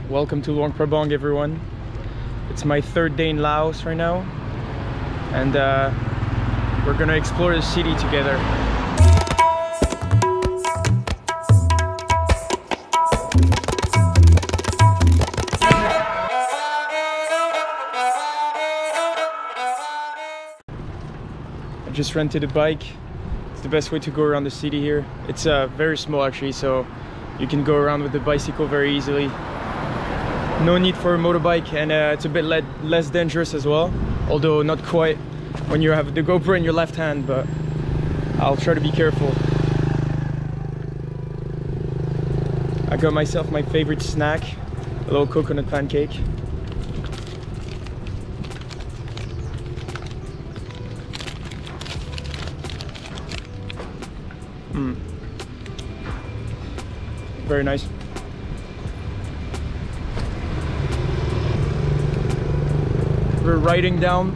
Welcome to LUANG PRABANG, everyone. It's my third day in Laos right now, and we're gonna explore the city together. I just rented a bike. It's the best way to go around the city here. It's very small actually, so you can go around with the bicycle very easily. No need for a motorbike, and it's a bit less dangerous as well, although not quite when you have the GoPro in your left hand, but I'll try to be careful. I got myself my favorite snack, a little coconut pancake. Very nice. We're riding down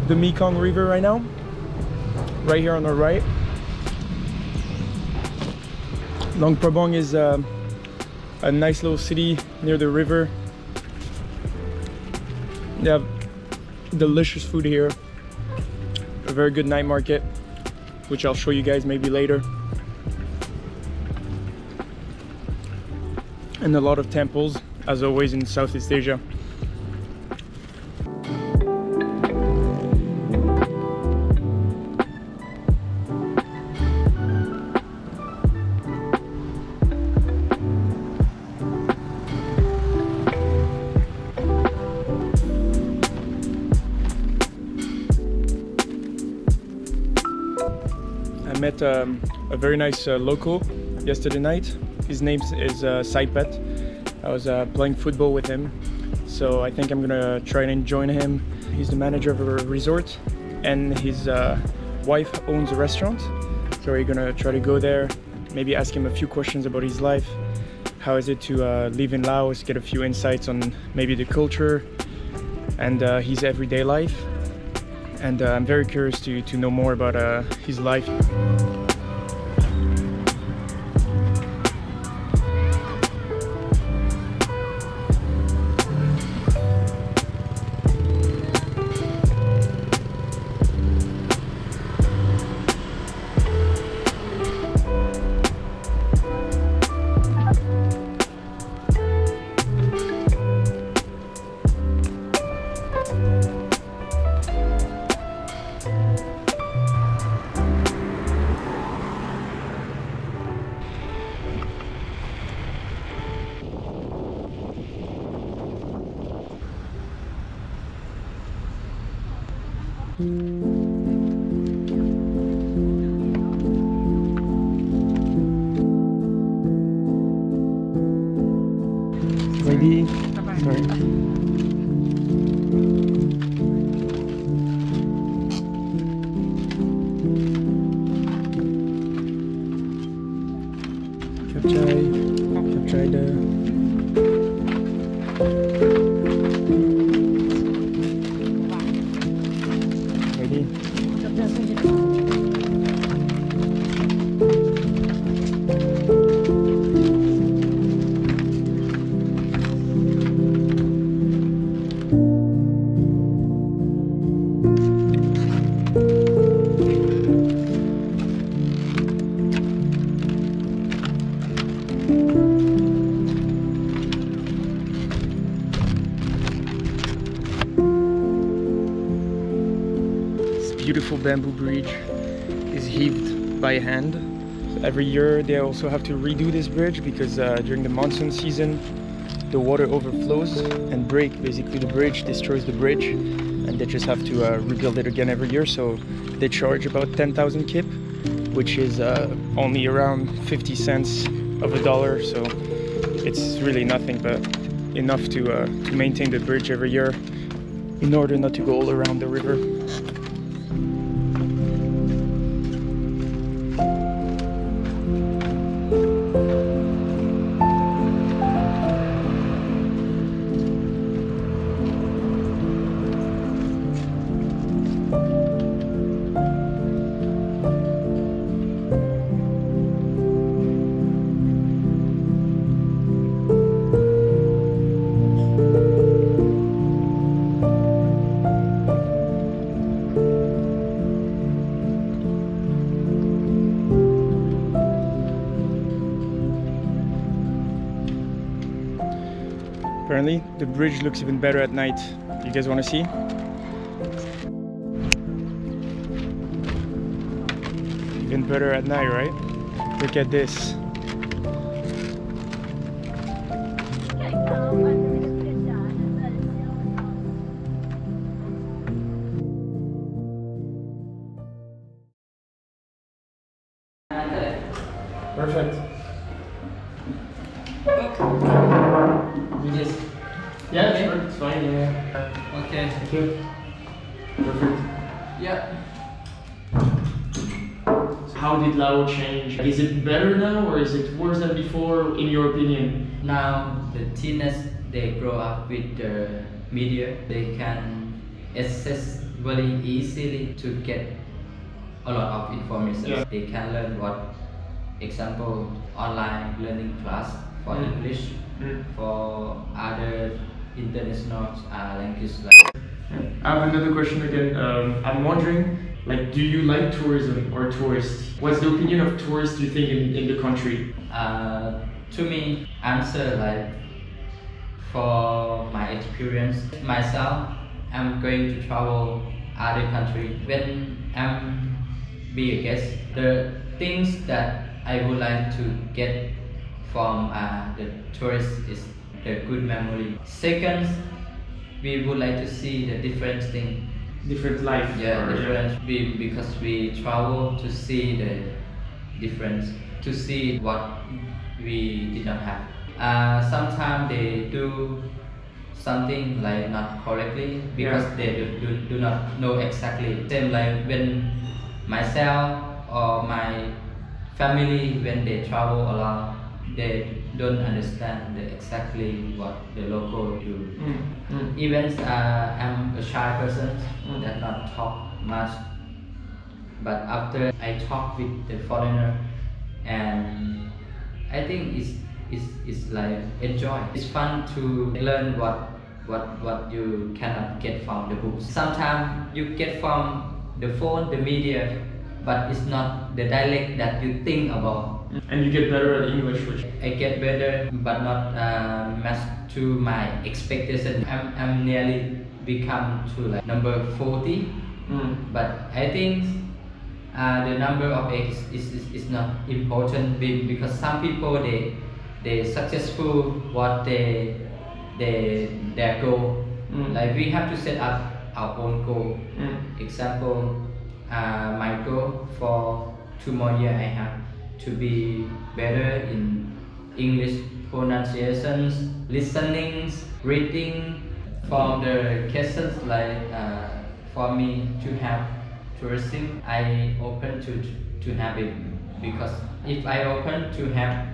the Mekong River right now, right here on our right. Luang Prabang is a nice little city near the river. They have delicious food here, a very good night market, which I'll show you guys maybe later, and a lot of temples, as always in Southeast Asia. I met a very nice local yesterday night. His name is Saipet. I was playing football with him, so I think I'm gonna try and join him. He's the manager of a resort, and his wife owns a restaurant, so we're gonna try to go there, maybe ask him a few questions about his life. How is it to live in Laos, get a few insights on maybe the culture and his everyday life. And I'm very curious to know more about his life. Ready? Sorry. Capture the beautiful bamboo bridge is heaved by hand. So every year they also have to redo this bridge because during the monsoon season the water overflows and breaks basically the bridge, destroys the bridge, and they just have to rebuild it again every year. So they charge about 10,000 kip, which is only around 50 cents of a dollar, so it's really nothing, but enough to maintain the bridge every year in order not to go all around the river. Apparently, the bridge looks even better at night. You guys want to see? Even better at night, right? Look at this. Perfect. Yes. Yeah, Okay. sure, it's fine. Yeah. Okay. Okay. Perfect. Yeah. How did Laos change? Is it better now or is it worse than before, in your opinion? Now the teenagers, they grow up with the media. They can access very easily to get a lot of information. Yeah. They can learn what, example, online learning class for English, for other international languages. I have another question again. I'm wondering, like, do you like tourism or tourists? What's the opinion of tourists, do you think, in the country? To me, answer like, for my experience, myself, I'm going to travel other country. When I'm be a guest, the things that I would like to get from the tourist is the good memory. Second, we would like to see the different thing. Different life. Yeah, or, different. Because we travel to see the difference, to see what we did not have. Sometimes they do something like not correctly because they do not know exactly. Same like when myself or my family, when they travel around, they don't understand exactly what the local do. Even I'm a shy person that not talk much, but after I talk with the foreigner, and I think it's like enjoy. It's fun to learn what you cannot get from the books. Sometimes you get from the phone, the media, but it's not the dialect that you think about. And you get better at English, which I get better, but not match to my expectation. I'm nearly become to like number 40, but I think the number of eggs is not important because some people they successful what their goal. Like we have to set up our own goal. Example, my goal for 2 more years I have to be better in English pronunciations, listenings, reading. From the cases like for me to have tourism, I open to have it because if I open to have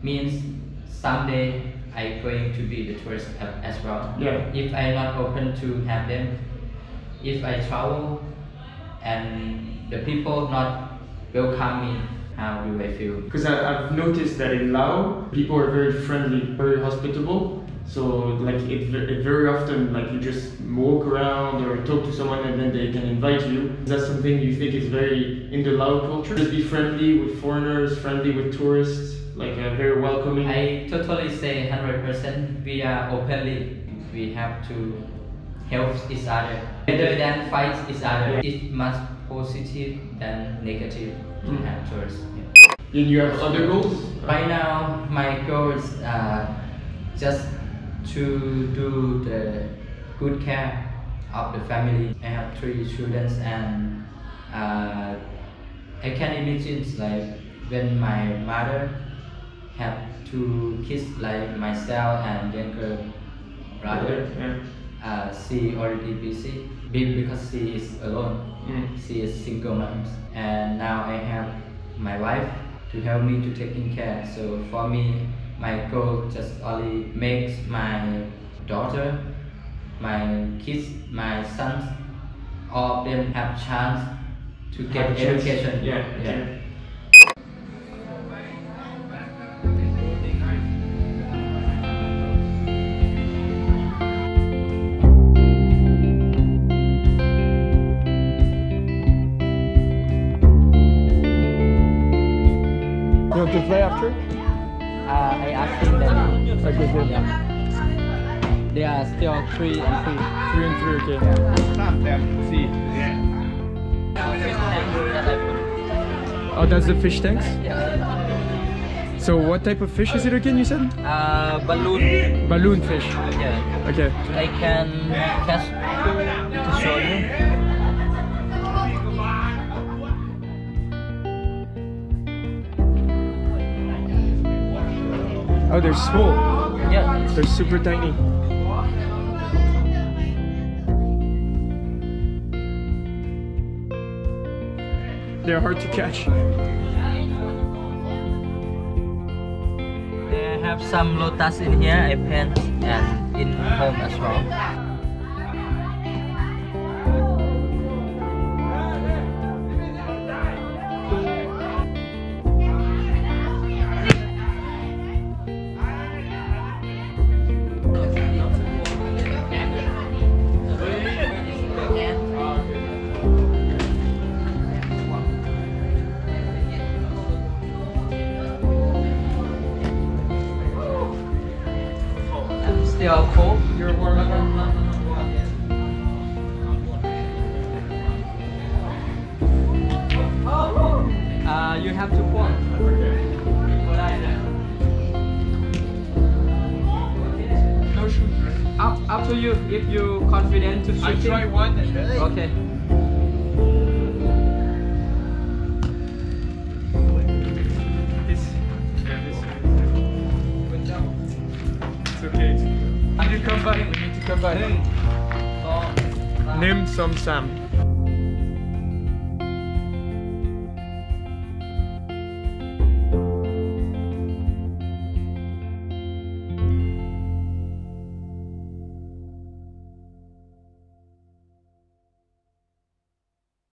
means someday I going to be the tourist as well. Yeah. If I not open to have them, if I travel and the people not welcome me, how do I feel? Because I've noticed that in Laos, people are very friendly, very hospitable. So like it very often, like you just walk around or talk to someone and then they can invite you. Is that something you think is very in the Lao culture? Just be friendly with foreigners, friendly with tourists, like very welcoming? I totally say 100%. We are openly. We have to help each other. Rather than fight each other, it's much positive than negative to have tourists. And you have other goals? Right now, my goal is just to do the good care of the family. I have 3 children and I can imagine like when my mother have 2 kids like myself and younger brother. She already busy because she is alone. She is single mom, and now I have my wife to help me to taking care. So for me, my goal just only makes my daughter, my kids, my sons, all of them have chance to get education. Yeah. You want to play after? I asked him that. Okay, good. They are still 3 and 3. 3 and 3, okay. Oh, that's the fish tanks? Yeah. So what type of fish is it again, you said? Balloon. Balloon fish. Yeah. Okay. I can catch to show you. Oh, they're small. Yeah. They're super tiny. They're hard to catch. They have some lotus in here. I paint and in home as well. Still cold. You're warm up. You have to pour. No shoot. Up to you. If you confident to shoot. I try one and then. Okay. It's okay. We need to come back. Hey. Nim Som Sam.